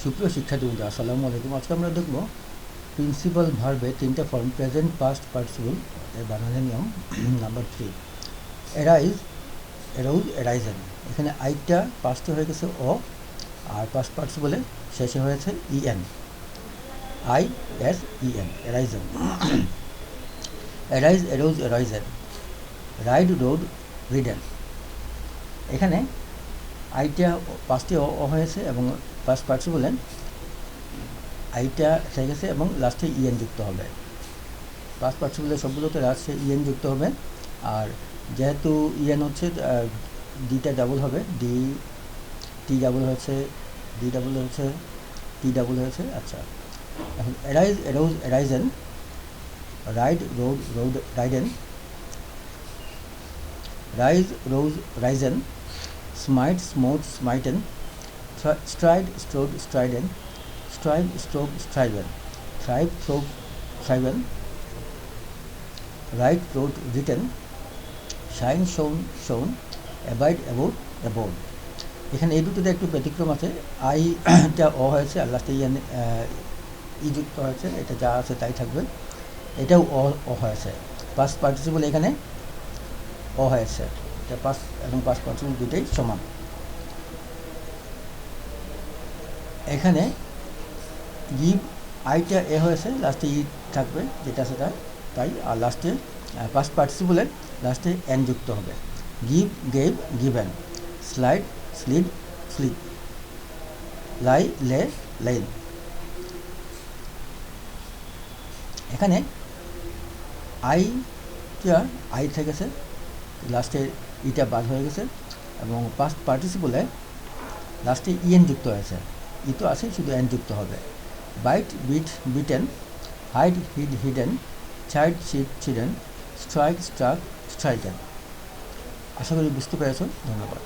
সুপ্রিয় শিক্ষার্থীবৃন্দ, আসসালামু আলাইকুম। আজকে আমরা দেখব প্রিন্সিপাল ভার্বে তিনটা ফর্ম, প্রেজেন্ট, পাস্ট, পার্টিসিপল এর বানানের নিয়ম। Number 3, arise, arose, এরাইজেন। এখানে আইটা পাস্টে হয়ে গেছে ও, আর পাস্ট পার্টিসিপলে শেষে হয়েছে EN, ISEN, arisen. Arise, arose, arisen. Ride, rode, ridden. এখানে আইটা পাস্টে ও হয়েছে এবং পাস্ট পার্টিসিপলে আইটা থেকে গেছে এবং লাস্টে ইএন যুক্ত হবে। পাস্ট পার্টিসিপলে সবগুলোতে লাস্টে ইএন যুক্ত হবে। আর যেহেতু ইএন হচ্ছে ডিটা ডাবল হবে, টি ডাবল হয়েছে, ডি ডাবল হয়েছে, টি ডাবল হয়েছে। আচ্ছা, এখন arise, arose, arisen. Ride, rode, rode, ridden. Rise, rose, risen. Smite, smote, smitten. Stride, strode, stridden. Strive, strove, striven. Thrive, throve, thriven. Write, wrote, written. Shine, shone, shone. Abide, abode, abode. এখানে এই দুটোতে একটু ব্যতিক্রম আছে। আইটা ও হয়েছে আর লাস্টে ই যুক্ত হয়েছে, এটা যা আছে তাই থাকবে। এটাও ও হয়েছে। পাস্ট পার্টিসিপল এখানে ও হয়েছে, এটা পাস্ট এবং পাস্ট পার্টিসিপল দুটোই সমান। এখানে গিভ, আইটা এ হয়েছে, লাস্টে ই থাকবে যেটা সেটা তাই, আর লাস্টে পাস্ট পার্টিসিপলের লাস্টে এন যুক্ত হবে। Give, gave, given. Slide, slid, slip. Lie, lay, lain. এখানে আই থেকে গেছে, লাস্টে ইটা বাদ হয়ে গেছে এবং পাস্ট পার্টিসিপলে লাস্টে ইএন যুক্ত হয়েছে। ই তো আছে, শুধু এন যুক্ত হবে। Bite, bit, bitten. Hide, hid, hidden. Chide, chid, chidden. Strike, struck, stricken. আশা করি বুঝতে পেরেছ। ধন্যবাদ।